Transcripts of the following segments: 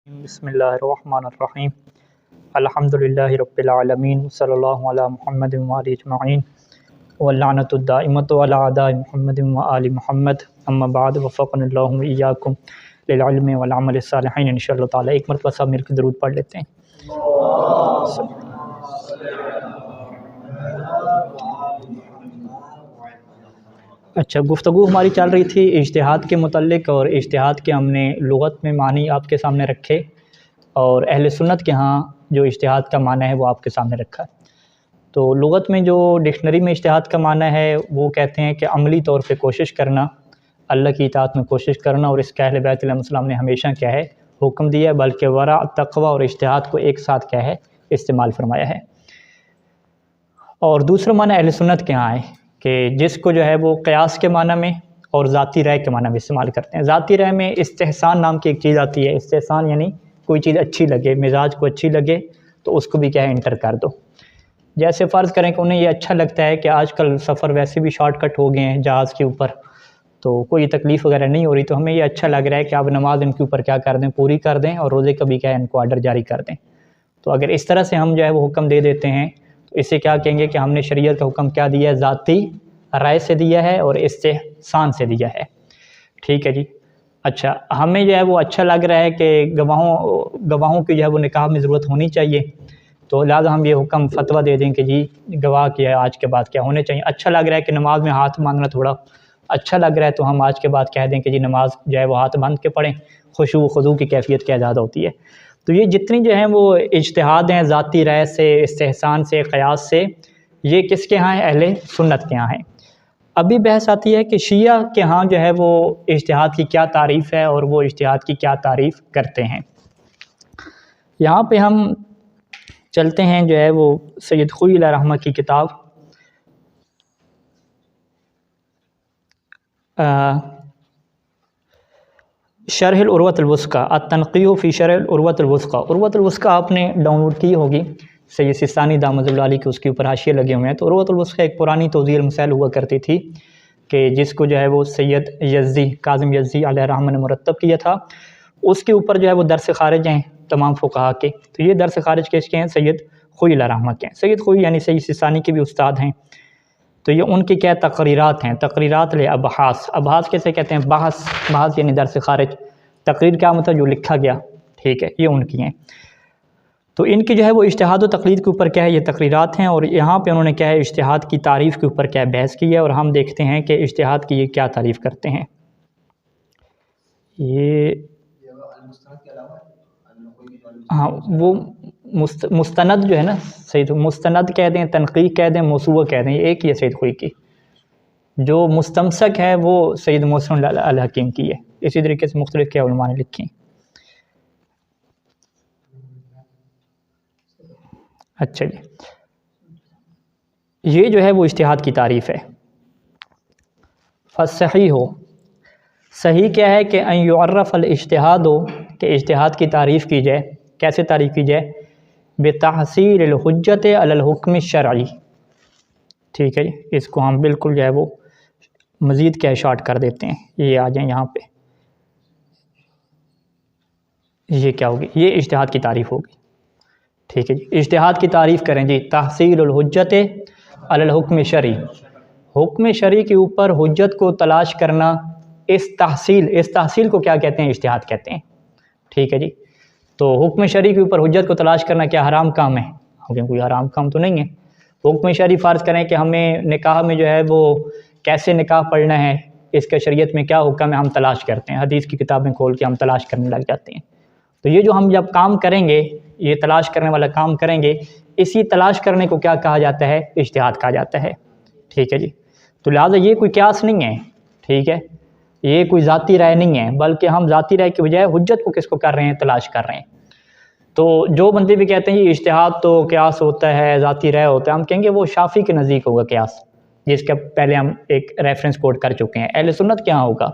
بسم اللہ الرحمن الرحیم الحمدللہ رب العالمین صلی اللہ علی محمد وآلہ اجمعین واللعنۃ الدائمۃ علی اعداء محمد وآل محمد اما بعد وفقنا اللہ وإیاکم للعلم والعمل الصالحین انشاءاللہ تعالی۔ ایک مرتبہ سب مل کے درود پڑھ لیتے ہیں۔ اچھا، گفتگو ہماری چل رہی تھی اجتہاد کے متعلق، اور اجتہاد کے ہم نے لغت میں معنی آپ کے سامنے رکھے، اور اہل سنت کے ہاں جو اجتہاد کا معنی ہے وہ آپ کے سامنے رکھا۔ تو لغت میں جو ڈکشنری میں اجتہاد کا معنی ہے وہ کہتے ہیں کہ عملی طور پہ کوشش کرنا، اللہ کی اطاعت میں کوشش کرنا، اور اس کا اہل بیت علیہ السلام نے ہمیشہ کیا ہے حکم دیا ہے، بلکہ ورع، تقوی اور اجتہاد کو ایک ساتھ کیا ہے استعمال فرمایا ہے۔ اور دوسرا معنی اہل سنت کے ہاں ہے کہ جس کو جو ہے وہ قیاس کے معنی میں اور ذاتی رائے کے معنی میں استعمال کرتے ہیں۔ ذاتی رائے میں استحسان نام کی ایک چیز آتی ہے۔ استحسان یعنی کوئی چیز اچھی لگے، مزاج کو اچھی لگے تو اس کو بھی کیا ہے انٹر کر دو۔ جیسے فرض کریں کہ انہیں یہ اچھا لگتا ہے کہ آج کل سفر ویسے بھی شارٹ کٹ ہو گئے ہیں جہاز کے اوپر، تو کوئی تکلیف وغیرہ نہیں ہو رہی، تو ہمیں یہ اچھا لگ رہا ہے کہ آپ نماز ان کے اوپر کیا کر دیں، پوری کر دیں، اور روزے کا بھی کیا ہے ان کو آرڈر جاری کر دیں۔ تو اگر اس طرح سے ہم جو ہے وہ حکم دے دیتے ہیں تو اسے کیا کہیں گے کہ ہم نے شریعت کا حکم کیا دیا ہے، ذاتی رائے سے دیا ہے اور استحسان سے دیا ہے۔ ٹھیک ہے جی۔ اچھا، ہمیں جو ہے وہ اچھا لگ رہا ہے کہ گواہوں کی جو ہے وہ نکاح میں ضرورت ہونی چاہیے، تو لہٰذا ہم یہ حکم فتویٰ دے دیں کہ جی گواہ کی ہے آج کے بعد کیا ہونے چاہیے۔ اچھا لگ رہا ہے کہ نماز میں ہاتھ باندھنا تھوڑا اچھا لگ رہا ہے، تو ہم آج کے بعد کہہ دیں کہ جی نماز جو ہے وہ ہاتھ باندھ کے پڑھیں، خشوع و خضوع کی کیفیت کیا زیادہ ہوتی ہے۔ تو یہ جتنی جو ہیں وہ اجتہاد ہیں ذاتی رائے سے، استحسان سے، قیاس سے، یہ کس کے ہاں ہیں؟ اہل سنت کے ہاں ہیں۔ ابھی بحث آتی ہے کہ شیعہ کے ہاں جو ہے وہ اجتہاد کی کیا تعریف ہے اور وہ اجتہاد کی کیا تعریف کرتے ہیں۔ یہاں پہ ہم چلتے ہیں جو ہے وہ سید خوئی علیہ رحمہ کی کتاب شرح العروۃ الوثقی، التنقیح فی شرح العروۃ الوثقی۔ عروۃ الوثقی آپ نے ڈاؤن لوڈ کی ہوگی، سید سستانی دامت اللہ علیہ کے اس کے اوپر حاشیے لگے ہوئے ہیں۔ تو عروۃ الوثقی ایک پرانی توضیح المسائل ہوا کرتی تھی کہ جس کو جو ہے وہ سید یزدی، کاظم یزدی علیہ رحمہ نے مرتب کیا تھا۔ اس کے اوپر جو ہے وہ درس خارج ہیں تمام فقہا کے۔ تو یہ درس خارج کس کے ہیں؟ سید خوئی علیہ رحمہ کے ہیں۔ سید خوئی یعنی سید سستانی کے بھی استاد ہیں۔ تو یہ ان کی کیا تقریرات ہیں، تقریرات لابحاث۔ ابحاث کیسے کہتے ہیں؟ بحث یعنی درس خارج، تقریر کیا مطلب جو لکھا گیا، ٹھیک ہے، یہ ان کی ہیں۔ تو ان کی جو ہے وہ اجتہاد و تقلید کے اوپر کیا ہے یہ تقریرات ہیں، اور یہاں پہ انہوں نے کیا ہے اجتہاد کی تعریف کے اوپر کیا بحث کی ہے، اور ہم دیکھتے ہیں کہ اجتہاد کی یہ کیا تعریف کرتے ہیں۔ یہ ہاں، وہ مستند جو ہے نا، سید مستند کہہ دیں، تنقیح کہہ دیں، موسوعہ کہہ دیں، یہ ایک ہی ہے سید خوئی کی۔ جو مستمسک ہے وہ سید محسن الحکیم کی ہے۔ اسی طریقے سے مختلف کیا علماء نے لکھی ہیں۔ اچھا جی، یہ جو ہے وہ اجتہاد کی تعریف ہے۔ فصحیح ہو، صحیح کیا ہے کہ ان یعرف الاجتہاد ہو، کہ اجتہاد کی تعریف کی جائے۔ کیسے تعریف کی جائے؟ بتحصیل الحجت علی الحکم الشرعی۔ ٹھیک ہے جی، اس کو ہم بالکل جو ہے وہ مزید کیا شارٹ کر دیتے ہیں۔ یہ آ جائیں یہاں پہ، یہ کیا ہوگی؟ یہ اجتہاد کی تعریف ہوگی۔ ٹھیک ہے جی، اجتہاد کی تعریف کریں جی، تحصیل الحجت علی الحکم الشرعی، حکم شرعی کے اوپر حجت کو تلاش کرنا۔ اس تحصیل کو کیا کہتے ہیں؟ اجتہاد کہتے ہیں۔ ٹھیک ہے جی، تو حکم شرعی کے اوپر حجت کو تلاش کرنا کیا حرام کام ہے؟ کوئی حرام کام تو نہیں ہے۔ حکم شرعی فرض کریں کہ ہمیں نکاح میں جو ہے وہ کیسے نکاح پڑھنا ہے، اس کا شریعت میں کیا حکم ہے، ہم تلاش کرتے ہیں، حدیث کی کتابیں کھول کے ہم تلاش کرنے لگ جاتے ہیں۔ تو یہ جو ہم جب کام کریں گے، یہ تلاش کرنے والا کام کریں گے، اسی تلاش کرنے کو کیا کہا جاتا ہے؟ اجتہاد کہا جاتا ہے۔ ٹھیک ہے جی، تو لہٰذا یہ کوئی قیاس نہیں ہے، ٹھیک ہے، یہ کوئی ذاتی رائے نہیں ہے، بلکہ ہم ذاتی رائے کے بجائے حجت کو کس کو کر رہے ہیں؟ تلاش کر رہے ہیں۔ تو جو بندے بھی کہتے ہیں یہ اجتہاد تو قیاس ہوتا ہے، ذاتی رائے ہوتا ہے، ہم کہیں گے وہ شافعی کے نزدیک ہوگا قیاس، جس کا پہلے ہم ایک ریفرنس کوٹ کر چکے ہیں۔ اہل سنت کیا ہوگا؟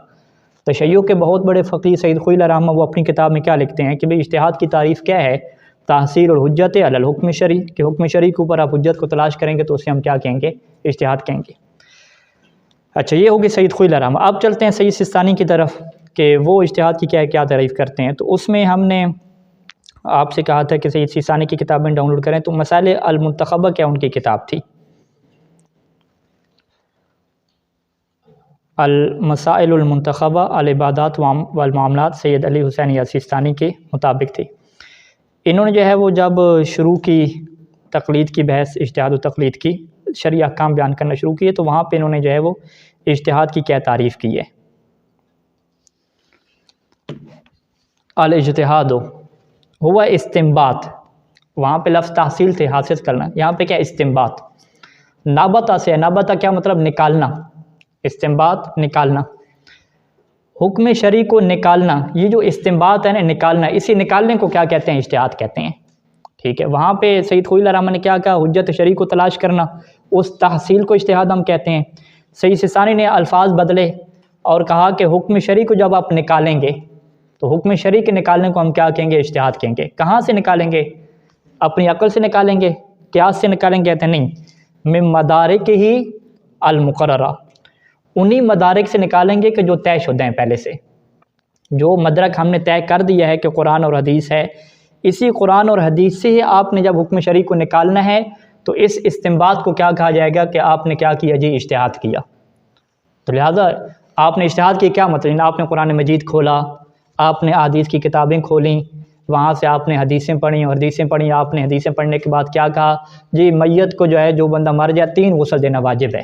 تشیع کے بہت بڑے فقیہ سید خوئی علیہ رحمہ وہ اپنی کتاب میں کیا لکھتے ہیں کہ بھئی اجتہاد کی تعریف کیا ہے؟ تحصیل الحجت علی الحکم الشرعی، کہ حکم شرعی کے اوپر آپ حجت کو تلاش کریں گے تو اسے ہم کیا کہیں گے؟ اجتہاد کہیں گے۔ اچھا، یہ ہوگی سید خوئی علیہ رحمہ۔ اب چلتے ہیں سید سستانی کی طرف کہ وہ اجتہاد کی کیا تعریف کرتے ہیں۔ تو اس میں ہم نے آپ سے کہا تھا کہ سید سیستانی کی کتابیں ڈاؤن لوڈ کریں، تو مسائل المنتخبہ کیا ان کی کتاب تھی؟ المسائل المنتخبہ العبادات والمعاملات سید علی حسین یاسی سیستانی کے مطابق تھی۔ انہوں نے جو ہے وہ جب شروع کی تقلید کی بحث، اجتہاد و تقلید کی، شرعی احکام بیان کرنا شروع کیے، تو وہاں پہ انہوں نے جو ہے وہ اجتہاد کی کیا تعریف کی ہے؟ الاجتہاد ہوا استنباط، وہاں پہ لفظ تحصیل تھے حاصل کرنا، یہاں پہ کیا استنباط، نابتا سے ہے، نابتا کیا مطلب نکالنا، استنباط نکالنا، حکم شرعی کو نکالنا، یہ جو استنباط ہے نا نکالنا، اسی نکالنے کو کیا کہتے ہیں؟ اجتہاد کہتے ہیں، ٹھیک ہے۔ وہاں پہ سید خوئی اللہ رحمہ نے کیا کہا؟ حجت شرعی کو تلاش کرنا، اس تحصیل کو اجتہاد ہم کہتے ہیں۔ سید سیستانی نے الفاظ بدلے اور کہا کہ حکم شرعی کو جب آپ نکالیں گے تو حکم شرعی کے نکالنے کو ہم کیا کہیں گے؟ اجتہاد کہیں گے۔ کہاں سے نکالیں گے؟ اپنی عقل سے نکالیں گے؟ قیاس سے نکالیں گے؟ کہتے ہیں نہیں، من مدارک ہی المقررہ، انہی مدارک سے نکالیں گے کہ جو طے شدہ ہیں پہلے سے، جو مدرک ہم نے طے کر دیا ہے کہ قرآن اور حدیث ہے، اسی قرآن اور حدیث سے ہی آپ نے جب حکم شرعی کو نکالنا ہے تو اس استنباط کو کیا کہا جائے گا کہ آپ نے کیا کیا جی؟ اجتہاد کیا۔ تو لہٰذا آپ نے اجتہاد کی کیا مطلب؟ آپ نے قرآن مجید کھولا، آپ نے احادیث کی کتابیں کھولیں، وہاں سے آپ نے حدیثیں پڑھیں، اور حدیثیں پڑھیں، آپ نے حدیثیں پڑھنے کے بعد کیا کہا جی؟ میت کو جو ہے، جو بندہ مر جائے 3 غسل دینا واجب ہے۔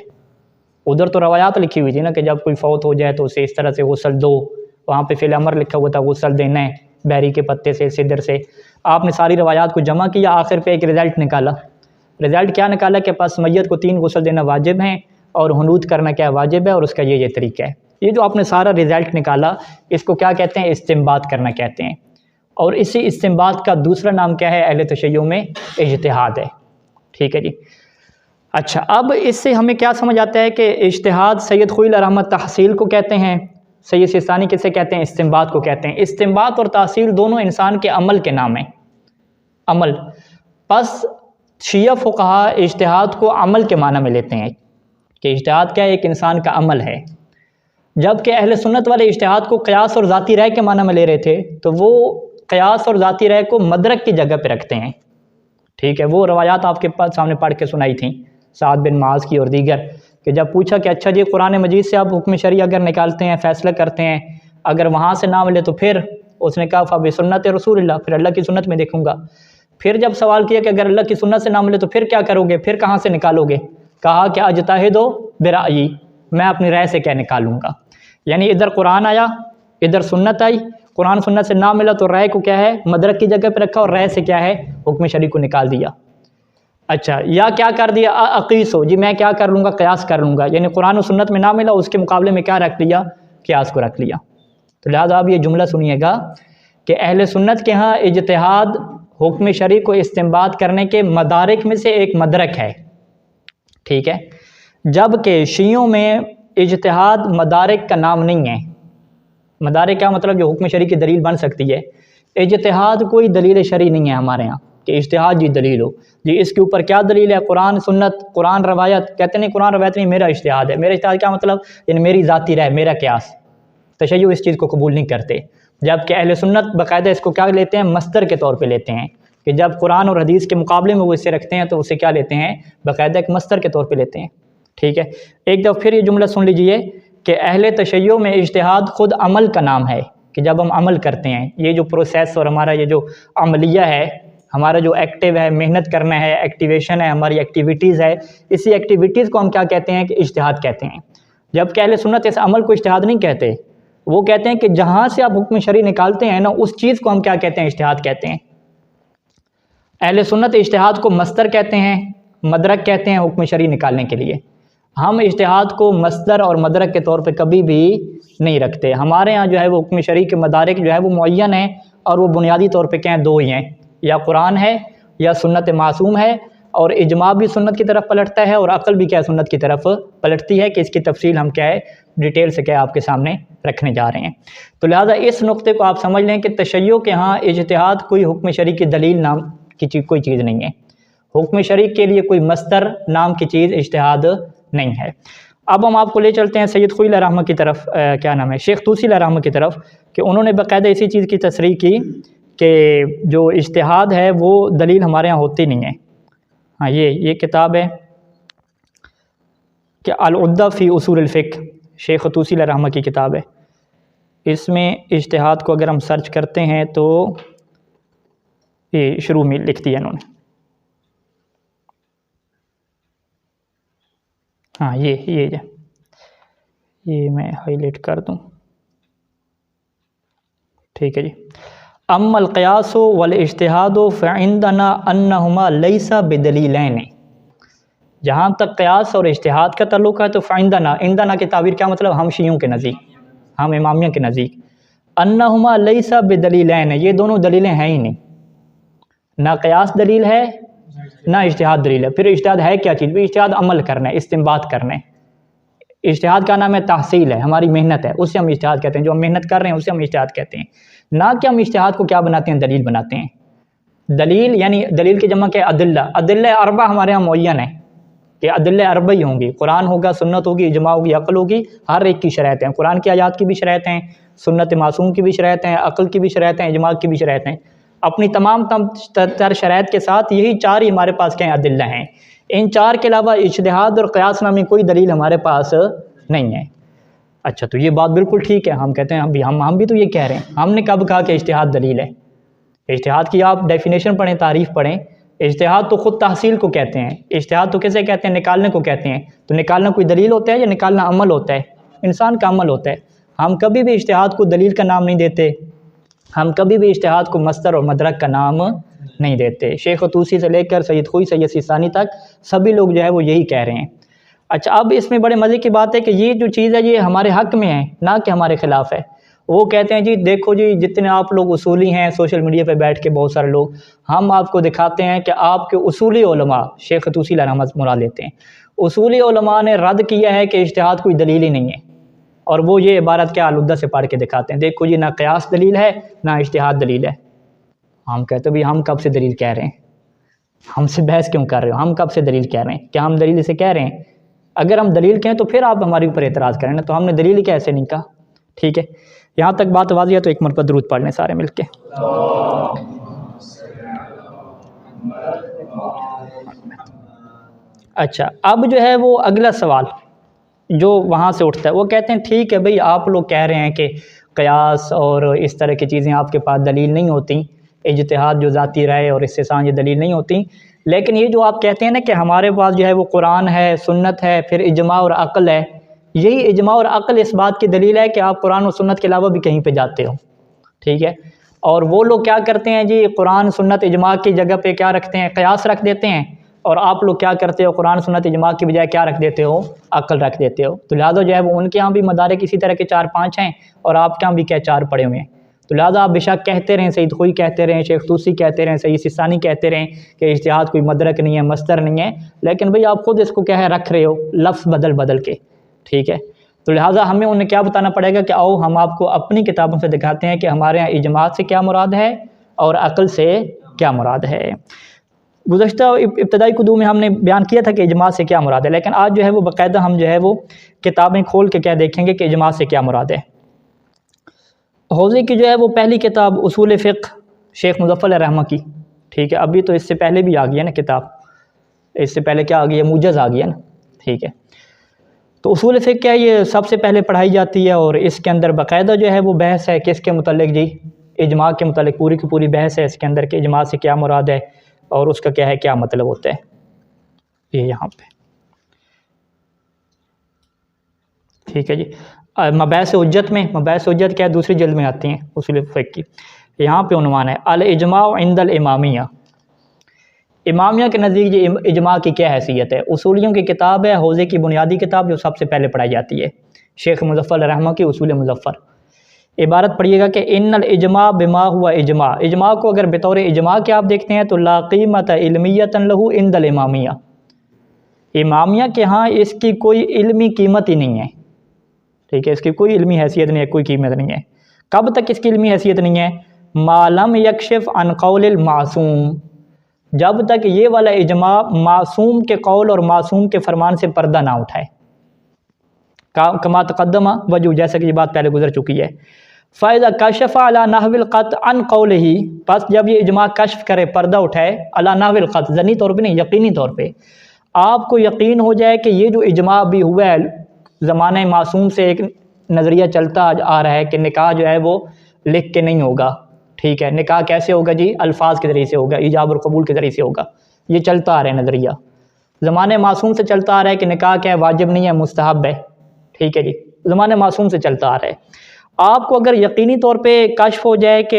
ادھر تو روایات لکھی ہوئی تھی نا کہ جب کوئی فوت ہو جائے تو اسے اس طرح سے غسل دو، وہاں پہ فعل امر لکھا ہوا تھا غسل دینا ہے، بحری کے پتے سے، سدر سے۔ آپ نے ساری روایات کو جمع کیا، آخر پہ ایک رزلٹ نکالا۔ رزلٹ کیا نکالا کہ پس میت کو 3 غسل دینا واجب ہیں اور حنوط کرنا کیا واجب ہے، اور اس کا یہ طریقہ ہے۔ یہ جو آپ نے سارا رزلٹ نکالا، اس کو کیا کہتے ہیں؟ استنباط کرنا کہتے ہیں۔ اور اسی استنباط کا دوسرا نام کیا ہے اہل تشیع میں؟ اجتہاد ہے، ٹھیک ہے جی۔ اچھا، اب اس سے ہمیں کیا سمجھ آتا ہے کہ اجتہاد سید خوئی اللہ رحمہ تحصیل کو کہتے ہیں، سید سیستانی کسے کہتے ہیں؟ استنباط کو کہتے ہیں۔ استنباط اور تحصیل دونوں انسان کے عمل کے نام ہیں، عمل۔ پس شیعہ فقہا اجتہاد کو عمل کے معنی میں لیتے ہیں کہ اجتہاد کیا ہے؟ ایک انسان کا عمل ہے، جبکہ اہل سنت والے اجتہاد کو قیاس اور ذاتی رائے کے معنی میں لے رہے تھے، تو وہ قیاس اور ذاتی رائے کو مدرک کی جگہ پہ رکھتے ہیں، ٹھیک ہے۔ وہ روایات آپ کے پاس سامنے پڑھ کے سنائی تھیں، سعد بن معاذ کی اور دیگر، کہ جب پوچھا کہ اچھا جی قرآن مجید سے آپ حکم شرعی اگر نکالتے ہیں، فیصلہ کرتے ہیں، اگر وہاں سے نہ ملے تو پھر اس نے کہا فبسنت رسول اللہ، پھر اللہ کی سنت میں دیکھوں گا۔ پھر جب سوال کیا کہ اگر اللہ کی سنت سے نہ ملے تو پھر کیا کرو گے؟ پھر کہاں سے نکالو گے؟ کہا کہ اجتہدو برأیی، میں اپنی رائے سے کیا نکالوں گا۔ یعنی ادھر قرآن آیا، ادھر سنت آئی، قرآن سنت سے نہ ملا تو رائے کو کیا ہے؟ مدرک کی جگہ پہ رکھا، اور رائے سے کیا ہے؟ حکم شرعی کو نکال دیا۔ اچھا، یا کیا کر دیا؟ اقیس ہو جی، میں کیا کر لوں گا؟ قیاس کر لوں گا، یعنی قرآن و سنت میں نہ ملا، اس کے مقابلے میں کیا رکھ لیا؟ قیاس کو رکھ لیا۔ تو لہٰذا آپ یہ جملہ سنیے گا کہ اہل سنت کے ہاں اجتہاد حکم شرعی کو استنباط کرنے کے مدارک میں سے ایک مدرک ہے، ٹھیک ہے، جبکہ شیعوں میں اجتہاد مدارک کا نام نہیں ہے۔ مدارک کیا مطلب؟ جو حکم شرعی کی دلیل بن سکتی ہے۔ اجتہاد کوئی دلیل شرعی نہیں ہے ہمارے ہاں کہ اجتہاد جی دلیل ہو، جی اس کے اوپر کیا دلیل ہے؟ قرآن سنت، قرآن روایت۔ کہتے نہیں قرآن روایت نہیں، میرا اجتہاد ہے۔ میرا اجتہاد کیا مطلب؟ یعنی میری ذاتی رائے، میرا قیاس۔ تشیع اس چیز کو قبول نہیں کرتے، جبکہ اہل سنت باقاعدہ اس کو کیا لیتے ہیں؟ مصدر کے طور پہ لیتے ہیں، کہ جب قرآن اور حدیث کے مقابلے میں وہ اسے رکھتے ہیں تو اسے کیا لیتے ہیں؟ باقاعدہ ایک مصدر کے طور پہ لیتے ہیں، ٹھیک ہے۔ ایک دفعہ پھر یہ جملہ سن لیجئے کہ اہل تشیع میں اجتہاد خود عمل کا نام ہے، کہ جب ہم عمل کرتے ہیں، یہ جو پروسیس اور ہمارا یہ جو عملیہ ہے، ہمارا جو ایکٹیو ہے، محنت کرنا ہے، ایکٹیویشن ہے، ہماری ایکٹیویٹیز ہے، اسی ایکٹیویٹیز کو ہم کیا کہتے ہیں؟ کہ اجتہاد کہتے ہیں۔ جبکہ اہل سنت اس عمل کو اجتہاد نہیں کہتے، وہ کہتے ہیں کہ جہاں سے آپ حکم شرعی نکالتے ہیں نا، اس چیز کو ہم کیا کہتے ہیں؟ اجتہاد کہتے ہیں۔ اہل سنت اجتہاد کو مصدر کہتے ہیں، مدرک کہتے ہیں حکم شرعی نکالنے کے لیے۔ ہم اجتہاد کو مصدر اور مدرک کے طور پہ کبھی بھی نہیں رکھتے۔ ہمارے ہاں جو ہے وہ حکم شرعی کے مدارک جو ہے وہ معین ہیں، اور وہ بنیادی طور پہ کیا ہیں؟ 2 ہی ہیں، یا قرآن ہے یا سنت معصوم ہے، اور اجماع بھی سنت کی طرف پلٹتا ہے، اور عقل بھی کیا سنت کی طرف پلٹتی ہے، کہ اس کی تفصیل ہم کیا ہے ڈیٹیل سے کیا آپ کے سامنے رکھنے جا رہے ہیں۔ تو لہٰذا اس نقطے کو آپ سمجھ لیں کہ تشیع کے ہاں اجتہاد کوئی حکم شرعی کی دلیل نام کی کوئی چیز نہیں ہے، حکم شرعی کے لیے کوئی مصدر نام کی چیز اجتہاد نہیں ہے۔ اب ہم آپ کو لے چلتے ہیں سید خوئی اللہ رحمہ کی طرف، کیا نام ہے، شیخ طوسی اللہ رحمہ کی طرف، کہ انہوں نے باقاعدہ اسی چیز کی تصریح کی کہ جو اجتہاد ہے وہ دلیل ہمارے ہاں ہوتی نہیں ہے۔ ہاں یہ کتاب ہے کہ العدہ فی اصول الفقہ، شیخ طوسی علیہ رحمہ کی کتاب ہے۔ اس میں اجتہاد کو اگر ہم سرچ کرتے ہیں تو یہ شروع میں لکھ دیا انہوں نے۔ ہاں یہ میں ہائی لائٹ کر دوں، ٹھیک ہے جی۔ اما القیاس والاجتہاد فعندنا انہما لیس بدلیلین، جہاں تک قیاس اور اجتہاد کا تعلق ہے تو عندنا کی تعبیر کیا مطلب؟ ہم شیعوں کے نزدیک، ہم امامیہ کے نزدیک انہما لیس بدلیلین، یہ دونوں دلیلیں ہیں ہی نہیں، نہ قیاس دلیل ہے نہ اجتہاد دلیل ہے۔ پھر اجتہاد ہے کیا چیز؟ بھی اجتہاد عمل کرنا ہے، استنباط کرنا ہے۔ اجتہاد کا نام ہے تحصیل ہے، ہماری محنت ہے، اسے ہم اجتہاد کہتے ہیں۔ جو ہم محنت کر رہے ہیں اسے ہم اجتہاد کہتے ہیں، نہ کہ ہم اجتہاد کو کیا بناتے ہیں؟ دلیل بناتے ہیں۔ دلیل یعنی دلیل کی جمع کیا؟ ادلہ اربع ہمارے ہاں معین ہے کہ ادلہ اربع ہی ہوں گی، قرآن ہوگا، سنت ہوگی، اجماع ہوگی، عقل ہوگی، ہر ایک کی شرائط ہیں۔ قرآن کی آیات کی بھی شرائط ہیں، سنت معصوم کی بھی شرائط ہیں، عقل کی بھی شرائط ہیں، اجماع کی بھی شرائط ہیں۔ اپنی تمام تر شرائط کے ساتھ یہی چار ہی ہمارے پاس کیا ہیں؟ ادلہ ہیں۔ ان چار کے علاوہ اجتہاد اور قیاس نامی کوئی دلیل ہمارے پاس نہیں ہے۔ اچھا، تو یہ بات بالکل ٹھیک ہے، ہم کہتے ہیں ہم بھی تو یہ کہہ رہے ہیں۔ ہم نے کب کہا کہ اجتہاد دلیل ہے؟ اجتہاد کی آپ ڈیفینیشن پڑھیں، تعریف پڑھیں۔ اجتہاد تو خود تحصیل کو کہتے ہیں۔ اجتہاد تو کیسے کہتے ہیں؟ نکالنے کو کہتے ہیں۔ تو نکالنا کوئی دلیل ہوتا ہے یا نکالنا عمل ہوتا ہے؟ انسان کا عمل ہوتا ہے۔ ہم کبھی بھی اجتہاد کو دلیل کا نام نہیں دیتے، ہم کبھی بھی اجتہاد کو مصدر اور مدرک کا نام نہیں دیتے۔ شیخ طوسی سے لے کر سید خوئی، سید سیستانی تک سبھی لوگ جو ہے وہ یہی کہہ رہے ہیں۔ اچھا، اب اس میں بڑے مزے کی بات ہے کہ یہ جو چیز ہے یہ ہمارے حق میں ہے، نہ کہ ہمارے خلاف ہے۔ وہ کہتے ہیں جی دیکھو جی، جتنے آپ لوگ اصولی ہیں سوشل میڈیا پہ بیٹھ کے بہت سارے لوگ، ہم آپ کو دکھاتے ہیں کہ آپ کے اصولی علماء، شیخ طوسی علیہ رحمہ مراد لیتے ہیں، اصولی علماء نے رد کیا ہے کہ اجتہاد کوئی دلیل ہی نہیں ہے، اور وہ یہ عبارت کیا العدہ سے پڑھ کے دکھاتے ہیں، دیکھو جی نہ قیاس دلیل ہے نہ اجتہاد دلیل ہے۔ ہم کہتے ہیں بھی ہم کب سے دلیل کہہ رہے ہیں؟ ہم سے بحث کیوں کر رہے ہو؟ ہم کب سے دلیل کہہ رہے ہیں؟ کیا ہم دلیل سے کہہ رہے ہیں؟ اگر ہم دلیل کہیں تو پھر آپ ہمارے اوپر اعتراض کریں نا، تو ہم نے دلیل ہی کیسے نہیں کہا؟ ٹھیک ہے، یہاں تک بات واضح ہے، تو ایک مرتبہ درود پڑھ لیں سارے مل کے۔ اچھا، اب جو ہے وہ اگلا سوال جو وہاں سے اٹھتا ہے، وہ کہتے ہیں ٹھیک ہے بھئی، آپ لوگ کہہ رہے ہیں کہ قیاس اور اس طرح کی چیزیں آپ کے پاس دلیل نہیں ہوتی، اجتہاد جو ذاتی رائے اور استحسان یہ دلیل نہیں ہوتی، لیکن یہ جو آپ کہتے ہیں نا کہ ہمارے پاس جو ہے وہ قرآن ہے، سنت ہے، پھر اجماع اور عقل ہے، یہی اجماع اور عقل اس بات کی دلیل ہے کہ آپ قرآن و سنت کے علاوہ بھی کہیں پہ جاتے ہو، ٹھیک ہے۔ اور وہ لوگ کیا کرتے ہیں جی، قرآن سنت اجماع کی جگہ پہ کیا رکھتے ہیں؟ قیاس رکھ دیتے ہیں، اور آپ لوگ کیا کرتے ہو؟ قرآن سنت اجماع کی بجائے کیا رکھ دیتے ہو؟ عقل رکھ دیتے ہو۔ تو لہٰذا جو ہے وہ ان کے ہاں بھی مدارک اسی طرح کے 4-5 ہیں، اور آپ کے ہاں بھی کیا 4 پڑے ہوئے ہیں۔ تو لہٰذا آپ بے شک کہتے رہیں، سید خوئی کہتے رہیں، شیخ طوسی کہتے رہیں، سید سیستانی کہتے رہیں کہ اجتہاد کوئی مدرک نہیں ہے، مصدر نہیں ہے، لیکن بھئی آپ خود اس کو کیا ہے رکھ رہے ہو لفظ بدل کے، ٹھیک ہے۔ تو لہٰذا ہمیں انہیں کیا بتانا پڑے گا کہ آؤ ہم آپ کو اپنی کتابوں سے دکھاتے ہیں کہ ہمارے یہاں اجماع سے کیا مراد ہے اور عقل سے کیا مراد ہے۔ گزشتہ ابتدائی قدوم میں ہم نے بیان کیا تھا کہ اجماع سے کیا مراد ہے، لیکن آج جو ہے وہ باقاعدہ ہم جو ہے وہ کتابیں کھول کے کیا دیکھیں گے کہ اجماع سے کیا مراد ہے۔ حوزی کی جو ہے وہ پہلی کتاب اصول فقہ، شیخ مظفر علیہ رحمہ کی، ٹھیک ہے۔ ابھی تو اس سے پہلے بھی آ گئی ہے نا کتاب، اس سے پہلے کیا آ گئی ہے؟ موجز آ گئی ہے نا، ٹھیک ہے۔ تو اصول فقہ کیا ہے؟ یہ سب سے پہلے پڑھائی جاتی ہے، اور اس کے اندر باقاعدہ جو ہے وہ بحث ہے کس کے متعلق جی؟ اجماع کے متعلق پوری کی پوری بحث ہے اس کے اندر کہ اجماع سے کیا مراد ہے اور اس کا کیا ہے، کیا مطلب ہوتا ہے، یہ یہاں پہ ٹھیک ہے جی۔ مباحث حجت میں، مباحث حجت کیا ہے؟ دوسری جلد میں آتی ہیں اصول فقہ کی۔ یہاں پہ عنوان ہے الاجماع عند الامامیہ، امامیہ کے نزدیک یہ اجماع کی کیا حیثیت ہے؟ اصولیوں کی کتاب ہے، حوزے کی بنیادی کتاب جو سب سے پہلے پڑھائی جاتی ہے، شیخ مظفر علیہ رحمہ کی اصول مظفر۔ عبارت پڑھیے گا کہ ان الاجماع بما ہوا اجماع، اجماع کو اگر بطور اجماع کے آپ دیکھتے ہیں تو لا قیمت علمیۃ لہ عند الامامیہ، امامیہ کے ہاں اس کی کوئی علمی قیمت ہی نہیں ہے، ٹھیک ہے، اس کی کوئی علمی حیثیت نہیں ہے، کوئی قیمت نہیں ہے۔ کب تک اس کی علمی حیثیت نہیں ہے؟ ما لم یکشف عن قول المعصوم، جب تک یہ والا اجماع معصوم کے قول اور معصوم کے فرمان سے پردہ نہ اٹھائے، کما تقدمہ وجہ، جیسا کہ یہ بات پہلے گزر چکی ہے۔ فَإِذَا كَشَفَ عَلَى نَحْوِ الْقَطْعِ عَنْ قَوْلِهِ، پس جب یہ اجماع کشف کرے، پردہ اٹھائے، عَلَى نَحْوِ الْقَطْعِ، ظنی طور پہ نہیں، یقینی طور پہ آپ کو یقین ہو جائے کہ یہ جو اجماع بھی ہوا ہے، زمانہ معصوم سے ایک نظریہ چلتا آ رہا ہے کہ نکاح جو ہے وہ لکھ کے نہیں ہوگا، ٹھیک ہے، نکاح کیسے ہوگا جی؟ الفاظ کے ذریعے سے ہوگا، ایجاب اور قبول کے ذریعے سے ہوگا، یہ چلتا آ رہا ہے نظریہ، زمانہ معصوم سے چلتا آ رہا ہے کہ نکاح کیا ہے؟ واجب نہیں ہے، مستحب ہے، ٹھیک ہے جی، زمانہ معصوم سے چلتا آ رہا ہے۔ آپ کو اگر یقینی طور پہ کشف ہو جائے کہ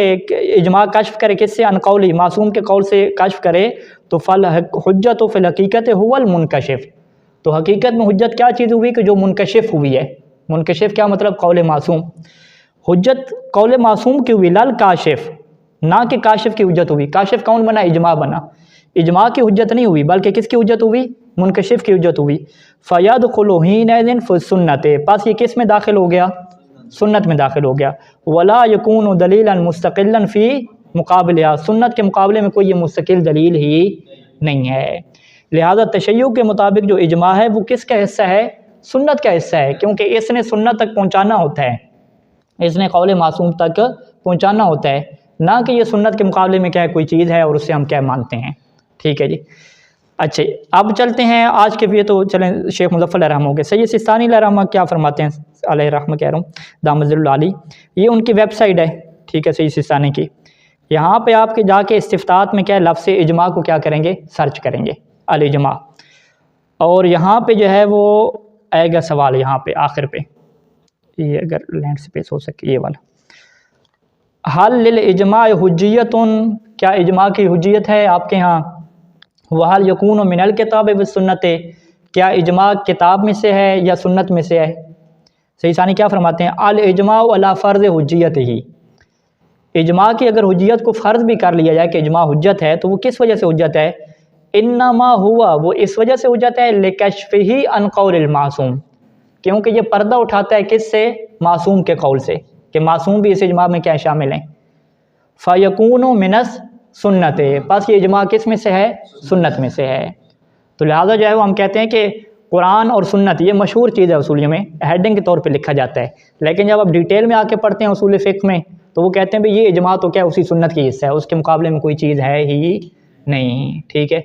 اجماع کشف کرے کس سے؟ عن قولی، معصوم کے قول سے کشف کرے، تو حجت و فی الحقیقت هو المنکشف، تو حقیقت میں حجت کیا چیز ہوئی کہ جو منکشف ہوئی ہے۔ منکشف کیا مطلب؟ قول معصوم۔ حجت قول معصوم کی ہوئی، لل کاشف، نہ کہ کاشف کی حجت ہوئی۔ کاشف کون بنا؟ اجماع بنا، اجماع کی حجت نہیں ہوئی بلکہ کس کی حجت ہوئی؟ منکشف کی حجت ہوئی۔ فَيَدْخُلُ حِينَئِذٍ فِي السُّنَّةِ، پس یہ کس میں داخل ہو گیا؟ سنت میں داخل ہو گیا۔ وَلَا يَكُونُ دَلِيلًا مُسْتَقِلًا فِي مقابلہ، سنت کے مقابلے میں کوئی یہ مستقل دلیل ہی نہیں ہے۔ لہذا تشیع کے مطابق جو اجماع ہے وہ کس کا حصہ ہے؟ سنت کا حصہ ہے، کیونکہ اس نے سنت تک پہنچانا ہوتا ہے، اس نے قول معصوم تک پہنچانا ہوتا ہے، نہ کہ یہ سنت کے مقابلے میں کیا کوئی چیز ہے اور اس سے ہم کیا مانتے ہیں، ٹھیک ہے جی۔ اچھا اب چلتے ہیں آج کے بھی، تو چلیں شیخ مظفر علیہ رحمہ ہو گئے، سید سستانی علیہ رحمہ کیا فرماتے ہیں، علیہ رحمہ کہہ رہا ہوں، دامت ظل العالی، یہ ان کی ویب سائٹ ہے، ٹھیک ہے، سید سستانی کی، یہاں پہ آپ کے جا کے استفتاحات میں کیا لفظ اجماع کو کیا کریں گے؟ سرچ کریں گے، الاجماع، اور یہاں پہ جو ہے وہ آئے گا سوال یہاں پہ آخر پہ، یہ اگر لینڈ سپیس ہو سکے، یہ والا، حل للاجماع حجیت، کیا اجماع کی حجیت ہے آپ کے ہاں؟ وحل یکون من الکتاب والسنت، کیا اجماع کتاب میں سے ہے یا سنت میں سے ہے؟ سید ثانی کیا فرماتے ہیں؟ الاجماع علی فرض حجیت ہی، اجماع کی اگر حجیت کو فرض بھی کر لیا جائے کہ اجماع حجت ہے، تو وہ کس وجہ سے حجت ہے؟ انما ہوا، وہ اس وجہ سے حجت ہے، لکشفہ عن قول المعصوم، کیونکہ یہ پردہ اٹھاتا ہے کس سے؟ معصوم کے قول سے، کہ معصوم بھی اس اجماع میں کیا شامل ہیں۔ فیکون من السنت، پس یہ اجماع کس میں سے ہے؟ سنت میں سے ہے۔ تو لہٰذا جو ہے وہ ہم کہتے ہیں کہ قرآن اور سنت یہ مشہور چیز ہے اصولیہ میں، ہیڈنگ کے طور پہ لکھا جاتا ہے، لیکن جب آپ ڈیٹیل میں آ کے پڑھتے ہیں اصول فقہ میں تو وہ کہتے ہیں بھئی یہ اجماع تو کیا اسی سنت کی حصہ ہے، اس کے مقابلے میں کوئی چیز ہے ہی نہیں، ٹھیک ہے۔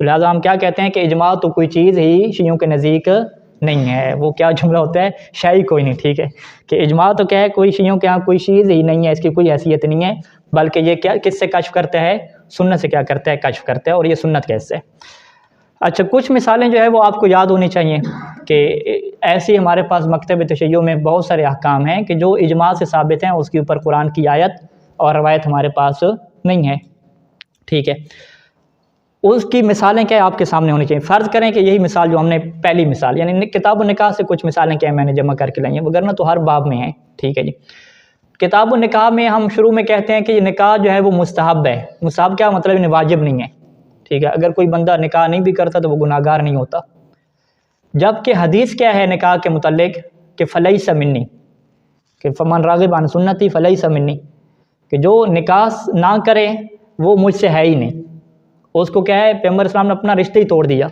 تو لہٰذا ہم کیا کہتے ہیں کہ اجماع تو کوئی چیز ہی شیعوں کے نزدیک نہیں ہے، وہ کیا جملہ ہوتا ہے؟ شاعی کوئی نہیں، ٹھیک ہے، کہ اجماع تو کیا ہے کوئی شیعوں کے ہاں کوئی چیز ہی نہیں ہے، اس کی کوئی حیثیت نہیں ہے، بلکہ یہ کیا کس سے کشف کرتا ہے؟ سنت سے کیا کرتا ہے؟ کشف کرتا ہے، اور یہ سنت کا حصہ ہے۔ اچھا کچھ مثالیں جو ہے وہ آپ کو یاد ہونی چاہیے کہ ایسی ہمارے پاس مکتب تشیع میں بہت سارے احکام ہیں کہ جو اجماع سے ثابت ہیں، اس کے اوپر قرآن کی آیت اور روایت ہمارے پاس نہیں ہے، ٹھیک ہے، اس کی مثالیں کیا آپ کے سامنے ہونی چاہیے۔ فرض کریں کہ یہی مثال جو ہم نے پہلی مثال یعنی کتاب النکاح سے کچھ مثالیں کیا میں نے جمع کر کے لائی ہیں، وگرنہ تو ہر باب میں ہیں، ٹھیک ہے جی۔ کتاب النکاح میں ہم شروع میں کہتے ہیں کہ یہ نکاح جو ہے وہ مستحب ہے، مستحب کیا مطلب؟ انہیں واجب نہیں ہے، ٹھیک ہے، اگر کوئی بندہ نکاح نہیں بھی کرتا تو وہ گناہگار نہیں ہوتا۔ جبکہ حدیث کیا ہے نکاح کے متعلق کہ فلیس منی، کہ فمن راغب عن سنتی فلیس منی، کہ جو نکاح نہ کرے وہ مجھ سے ہے ہی نہیں، اس کو کیا ہے؟ پیغمبر اسلام نے اپنا رشتہ ہی توڑ دیا،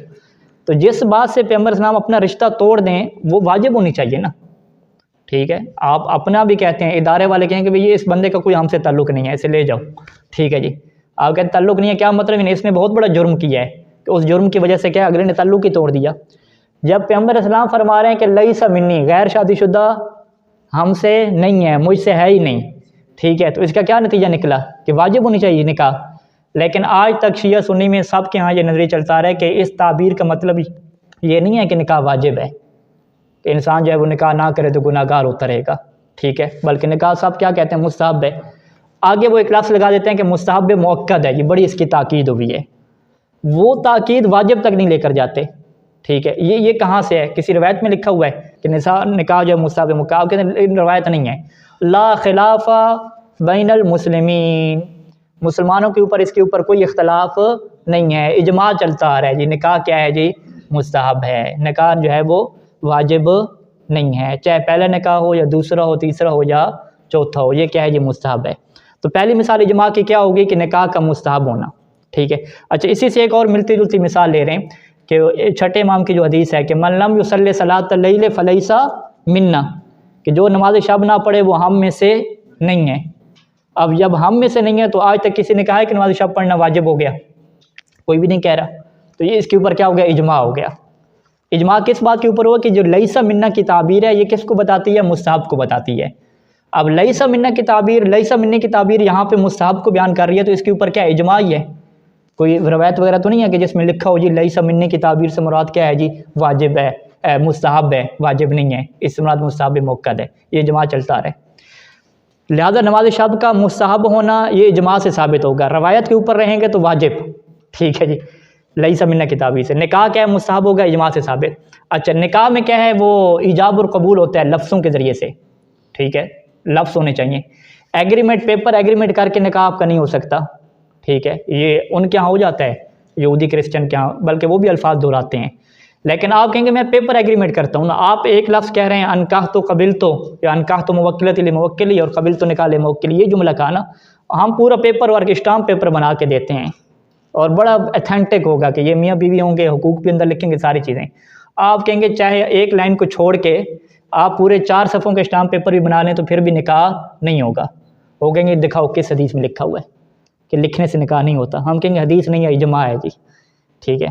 تو جس بات سے پیغمبر اسلام اپنا رشتہ توڑ دیں وہ واجب ہونی چاہیے نا، ٹھیک ہے۔ آپ اپنا بھی کہتے ہیں، ادارے والے کہیں کہ بھئی یہ اس بندے کا کوئی ہم سے تعلق نہیں ہے، اسے لے جاؤ، ٹھیک ہے جی، آپ کہتے ہیں تعلق نہیں ہے، کیا مطلب؟ اس نے بہت بڑا جرم کیا ہے، کہ اس جرم کی وجہ سے کیا اگلے نے تعلق ہی توڑ دیا۔ جب پیغمبر اسلام فرما رہے ہیں کہ لیس منی، غیر شادی شدہ ہم سے نہیں ہے، مجھ سے ہے ہی نہیں، ٹھیک ہے، تو اس کا کیا نتیجہ نکلا؟ کہ واجب ہونی چاہیے نکاح۔ لیکن آج تک شیعہ سنی میں سب کے ہاں یہ نظریہ چلتا رہا ہے کہ اس تعبیر کا مطلب یہ نہیں ہے کہ نکاح واجب ہے، کہ انسان جو ہے وہ نکاح نہ کرے تو گناہ گار ہوتا رہے گا، ٹھیک ہے، بلکہ نکاح سب کیا کہتے ہیں؟ مستحب ہے۔ آگے وہ ایک لفظ لگا دیتے ہیں کہ مستحب مؤکد ہے، یہ بڑی اس کی تاکید ہوئی ہے، وہ تاکید واجب تک نہیں لے کر جاتے، ٹھیک ہے۔ یہ کہاں سے ہے؟ کسی روایت میں لکھا ہوا ہے کہ نکاح جو ہے مستحب مؤکد، کہتے ہیں روایت نہیں ہے۔ لا خلاف بین المسلمین، مسلمانوں کے اوپر اس کے اوپر کوئی اختلاف نہیں ہے، اجماع چلتا آ رہا ہے جی، نکاح کیا ہے جی؟ مستحب ہے، نکاح جو ہے وہ واجب نہیں ہے، چاہے پہلا نکاح ہو یا دوسرا ہو، تیسرا ہو یا چوتھا ہو، یہ کیا ہے جی؟ مستحب ہے۔ تو پہلی مثال اجماع کی کیا ہوگی؟ کہ نکاح کا مستحب ہونا، ٹھیک ہے۔ اچھا اسی سے ایک اور ملتی جلتی مثال لے رہے ہیں کہ چھٹے امام کی جو حدیث ہے کہ من لم یصلی صلاۃ اللیل فلیس منا، کہ جو نماز شب نہ پڑھے وہ ہم میں سے نہیں ہے. اب جب ہم میں سے نہیں ہے تو آج تک کسی نے کہا ہے کہ نماز شب پڑھنا واجب ہو گیا؟ کوئی بھی نہیں کہہ رہا. تو یہ اس کے اوپر کیا ہو گیا؟ اجماع ہو گیا. اجماع کس بات کے اوپر ہوا کہ جو لیسا منا کی تعبیر ہے یہ کس کو بتاتی ہے؟ مستحب کو بتاتی ہے. اب لیسا منا کی تعبیر، لیسا منی کی تعبیر یہاں پہ مستحب کو بیان کر رہی ہے، تو اس کے اوپر کیا اجماع ہی ہے. کوئی روایت وغیرہ تو نہیں ہے کہ جس میں لکھا ہو جی لیسا منی کی تعبیر سے مراد کیا ہے جی واجب ہے، مستحب ہے، واجب نہیں ہے، اس سے مراد مستحب مؤکد ہے. یہ اجماع چلتا رہے. لہذا نماز شب کا مستحب ہونا یہ اجماع سے ثابت ہوگا. روایت کے اوپر رہیں گے تو واجب. ٹھیک ہے جی، لیسا منا کی تعبیر سے. نکاح کیا ہے؟ مستحب ہوگا اجماع سے ثابت. اچھا، نکاح میں کیا ہے؟ وہ ایجاب اور قبول ہوتا ہے لفظوں کے ذریعے سے. ٹھیک ہے، لفظ ہونے چاہیے. ایگریمنٹ، پیپر ایگریمنٹ کر کے نکاح آپ کا نہیں ہو سکتا. ٹھیک ہے، یہ ان کے ہاں ہو جاتا ہے، یہودی کرسچن کے ہاں، بلکہ وہ بھی الفاظ دہراتے ہیں. لیکن آپ کہیں گے میں پیپر ایگریمنٹ کرتا ہوں نا، آپ ایک لفظ کہہ رہے ہیں انکاح تو قبل تو، یا انکاح تو موکلت لموکلی اور قبل تو نکاح لموکلی، یہ جملہ کہا نا. ہم پورا پیپر ورک اسٹامپ پیپر بنا کے دیتے ہیں اور بڑا اتھینٹک ہوگا کہ یہ میاں بیوی ہوں گے، حقوق بھی اندر لکھیں گے، ساری چیزیں. آپ کہیں گے چاہے ایک لائن کو چھوڑ کے آپ پورے 4 صفحوں کے اسٹامپ پیپر بھی بنا لیں تو پھر بھی نکاح نہیں ہوگا. وہ کہیں گے دکھاؤ کس حدیث میں لکھا ہوا ہے کہ لکھنے سے نکاح نہیں ہوتا. ہم کہیں گے حدیث نہیں ہے، اجماع ہے جی. ٹھیک ہے،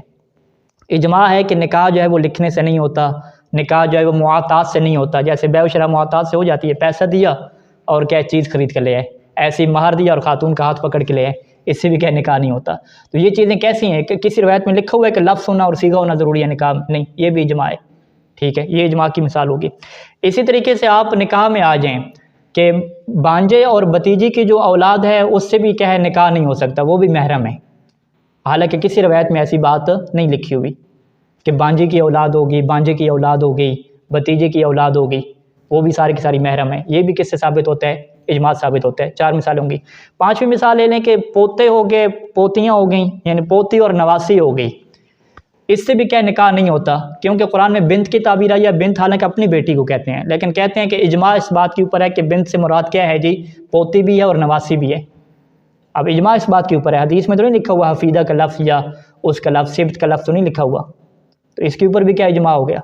اجماع ہے کہ نکاح جو ہے وہ لکھنے سے نہیں ہوتا، نکاح جو ہے وہ معاطات سے نہیں ہوتا. جیسے بیع و شرع معاطات سے ہو جاتی ہے، پیسہ دیا اور کیا چیز خرید کر لے آئے، ایسی مہر دیا اور خاتون کا ہاتھ پکڑ کے لے آئے، اس سے بھی کیا نکاح نہیں ہوتا. تو یہ چیزیں کیسی ہیں کہ کسی روایت میں لکھا ہوا ہے کہ لفظ ہونا اور صیغہ ہونا ضروری ہے نکاح نہیں، یہ بھی اجماع ہے. ٹھیک ہے، یہ اجماع کی مثال ہوگی. اسی طریقے سے آپ نکاح میں آ جائیں کہ بانجے اور بتیجی کی جو اولاد ہے اس سے بھی کیا ہے نکاح نہیں ہو سکتا، وہ بھی محرم ہے. حالانکہ کسی روایت میں ایسی بات نہیں لکھی ہوئی کہ بانجے کی اولاد ہوگی، بانجے کی اولاد ہوگی، بتیجے کی اولاد ہوگی، وہ بھی ساری کی ساری محرم ہے. یہ بھی کس سے ثابت ہوتا ہے؟ اجماع ثابت ہوتا ہے. 4 مثالیں ہوں گی. 5ویں مثال لے لیں کہ پوتے ہو گئے، پوتیاں ہو گئیں، یعنی پوتی اور نواسی ہو گئی، اس سے بھی کیا نکاح نہیں ہوتا. کیونکہ قرآن میں بنت کی تعبیر آئی ہے. بنت حالانکہ اپنی بیٹی کو کہتے ہیں، لیکن کہتے ہیں کہ اجماع اس بات کے اوپر ہے کہ بنت سے مراد کیا ہے جی پوتی بھی ہے اور نواسی بھی ہے. اب اجماع اس بات کے اوپر ہے، حدیث میں تو نہیں لکھا ہوا حفیدہ کا لفظ یا اس کا لفظ سبت کا لفظ تو نہیں لکھا ہوا، تو اس کے اوپر بھی کیا اجماع ہو گیا.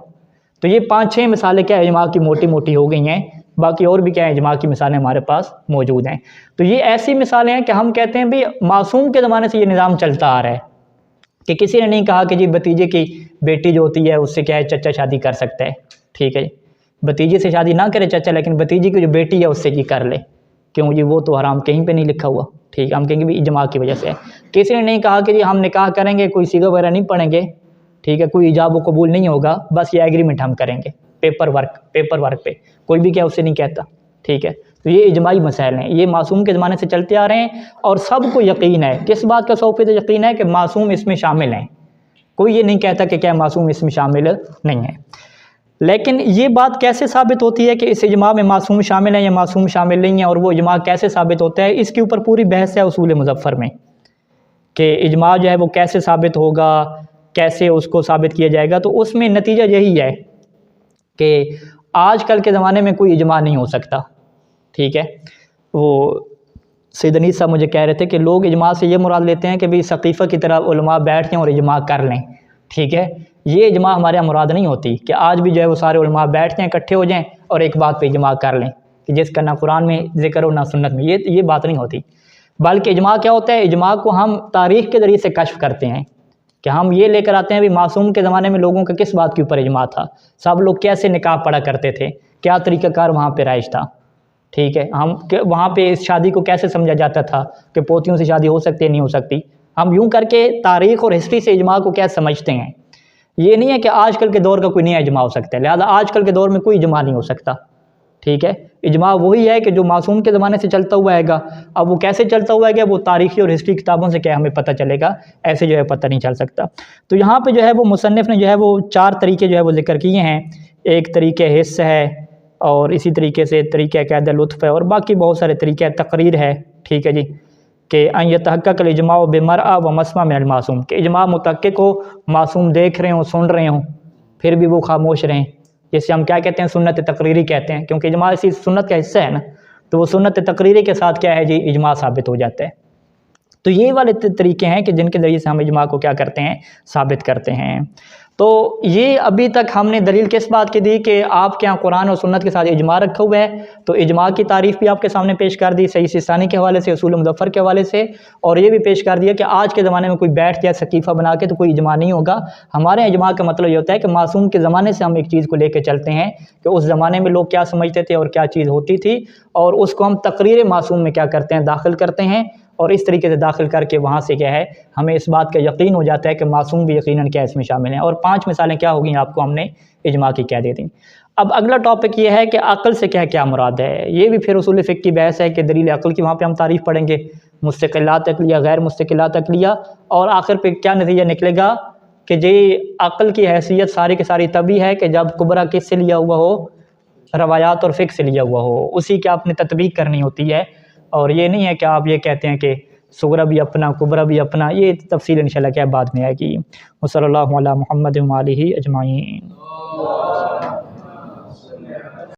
تو یہ 5-6 مثالیں کیا اجماع کی موٹی موٹی ہو گئی ہیں. باقی اور بھی کیا اجماع کی مثالیں ہمارے پاس موجود ہیں. تو یہ ایسی مثالیں ہیں کہ ہم کہتے ہیں بھی معصوم کے زمانے سے یہ نظام چلتا آ رہا ہے کہ کسی نے نہیں کہا کہ جی بتیجے کی بیٹی جو ہوتی ہے اس سے کیا ہے چچا شادی کر سکتا ہے. ٹھیک ہے، بتیجے سے شادی نہ کرے چچا، لیکن بتیجی کی جو بیٹی ہے اس سے جی کر لے، کیوں جی وہ تو حرام کہیں پہ نہیں لکھا ہوا. ٹھیک ہے، ہم کہیں گے بھی اجماع کی وجہ سے. کسی نے نہیں کہا کہ جی ہم نکاح کریں گے، کوئی صیغہ وغیرہ نہیں پڑھیں گے، ٹھیک ہے، کوئی ایجاب و قبول نہیں ہوگا، بس یہ ایگریمنٹ ہم کریں گے پیپر ورک پہ، کوئی بھی کیا اسے نہیں کہتا. ٹھیک ہے، تو یہ اجماعی مسائل ہیں، یہ معصوم کے زمانے سے چلتے آ رہے ہیں اور سب کو یقین ہے. کس بات کا 100% یقین ہے کہ معصوم اس میں شامل ہیں. کوئی یہ نہیں کہتا کہ کیا معصوم اس میں شامل نہیں ہے. لیکن یہ بات کیسے ثابت ہوتی ہے کہ اس اجماع میں معصوم شامل ہیں یا معصوم شامل نہیں ہیں، اور وہ اجماع کیسے ثابت ہوتا ہے، اس کے اوپر پوری بحث ہے اصول مظفر میں کہ اجماع جو ہے وہ کیسے ثابت ہوگا، کیسے اس کو ثابت کیا جائے گا. تو اس میں نتیجہ یہی ہے کہ آج کل کے زمانے میں کوئی اجماع نہیں ہو سکتا. ٹھیک ہے، وہ سید انیس صاحب مجھے کہہ رہے تھے کہ لوگ اجماع سے یہ مراد لیتے ہیں کہ بھی ثقیفہ کی طرح علماء بیٹھ جائیں اور اجماع کر لیں. ٹھیک ہے، یہ اجماع ہمارے یہاں مراد نہیں ہوتی کہ آج بھی جو ہے وہ سارے علماء بیٹھ جائیں، اکٹھے ہو جائیں اور ایک بات پہ اجماع کر لیں کہ جس کا نہ قرآن میں ذکر ہو نہ سنت میں. یہ بات نہیں ہوتی. بلکہ اجماع کیا ہوتا ہے؟ اجماع کو ہم تاریخ کے ذریعے سے کشف کرتے ہیں کہ ہم یہ لے کر آتے ہیں بھی معصوم کے زمانے میں لوگوں کا کس بات کے اوپر اجماع تھا، سب لوگ کیسے نکاح پڑھا کرتے تھے، کیا طریقہ کار وہاں پہ رائج تھا. ٹھیک ہے، ہم وہاں پہ اس شادی کو کیسے سمجھا جاتا تھا کہ پوتیوں سے شادی ہو سکتی ہے نہیں ہو سکتی. ہم یوں کر کے تاریخ اور ہسٹری سے اجماع کو کیا سمجھتے ہیں. یہ نہیں ہے کہ آج کل کے دور کا کوئی نیا اجماع ہو سکتا ہے، لہذا آج کل کے دور میں کوئی اجماع نہیں ہو سکتا. ٹھیک ہے، اجماع وہی ہے کہ جو معصوم کے زمانے سے چلتا ہوا ہے گا. اب وہ کیسے چلتا ہوا ہے گا، وہ تاریخی اور ہسٹری کتابوں سے کیا ہمیں پتہ چلے گا، ایسے جو ہے پتہ نہیں چل سکتا. تو یہاں پہ جو ہے وہ مصنف نے جو ہے وہ 4 طریقے جو ہے وہ ذکر کیے ہیں. ایک طریقے حس ہے، اور اسی طریقے سے طریقہ قید لطف ہے، اور باقی بہت سارے طریقے تقریر ہے. ٹھیک ہے جی، کہ ان یتحقق الاجماع بمرأى ومسمع من المعصوم، کہ اجماع متحقق ہو، معصوم دیکھ رہے ہوں، سن رہے ہوں، پھر بھی وہ خاموش رہیں. جسے ہم کیا کہتے ہیں؟ سنت تقریری کہتے ہیں، کیونکہ اجماع اسی سنت کا حصہ ہے نا، تو وہ سنت تقریری کے ساتھ کیا ہے جی اجماع ثابت ہو جاتا ہے. تو یہ والے طریقے ہیں کہ جن کے ذریعے سے ہم اجماع کو کیا کرتے ہیں؟ ثابت کرتے ہیں. تو یہ ابھی تک ہم نے دلیل کس بات کی دی کہ آپ کے یہاں قرآن اور سنت کے ساتھ اجماع رکھا ہوا ہے، تو اجماع کی تعریف بھی آپ کے سامنے پیش کر دی صحیح سیستانی کے حوالے سے، اصول مظفر کے حوالے سے، اور یہ بھی پیش کر دیا کہ آج کے زمانے میں کوئی بیٹھ جائے سقیفہ بنا کے تو کوئی اجماع نہیں ہوگا۔ ہمارے اجماع کا مطلب یہ ہوتا ہے کہ معصوم کے زمانے سے ہم ایک چیز کو لے کے چلتے ہیں کہ اس زمانے میں لوگ کیا سمجھتے تھے اور کیا چیز ہوتی تھی، اور اس کو ہم تقریر معصوم میں کیا کرتے ہیں، داخل کرتے ہیں، اور اس طریقے سے داخل کر کے وہاں سے کیا ہے ہمیں اس بات کا یقین ہو جاتا ہے کہ معصوم بھی یقیناً کیا اس میں شامل ہیں۔ اور 5 مثالیں کیا ہوگی آپ کو ہم نے اجماع کی کہہ دے دیں۔ اب اگلا ٹاپک یہ ہے کہ عقل سے کیا مراد ہے۔ یہ بھی پھر اصول فقہ کی بحث ہے کہ دلیل عقل کی وہاں پہ ہم تعریف پڑھیں گے، مستقلات عقلیہ، غیر مستقلات عقلیہ، اور آخر پہ کیا نتیجہ نکلے گا کہ جی عقل کی حیثیت ساری کی ساری تبھی ہے کہ جب کبرا کس سے لیا ہوا ہو، روایات اور فقہ سے لیا ہوا ہو، اسی کی آپ نے تطبیق کرنی ہوتی ہے، اور یہ نہیں ہے کہ آپ یہ کہتے ہیں کہ صغرا بھی اپنا کبرا بھی اپنا۔ یہ تفصیل انشاءاللہ کیا بعد میں آئے گی۔ وصلی اللہ علی محمد و آلہ اجمعین۔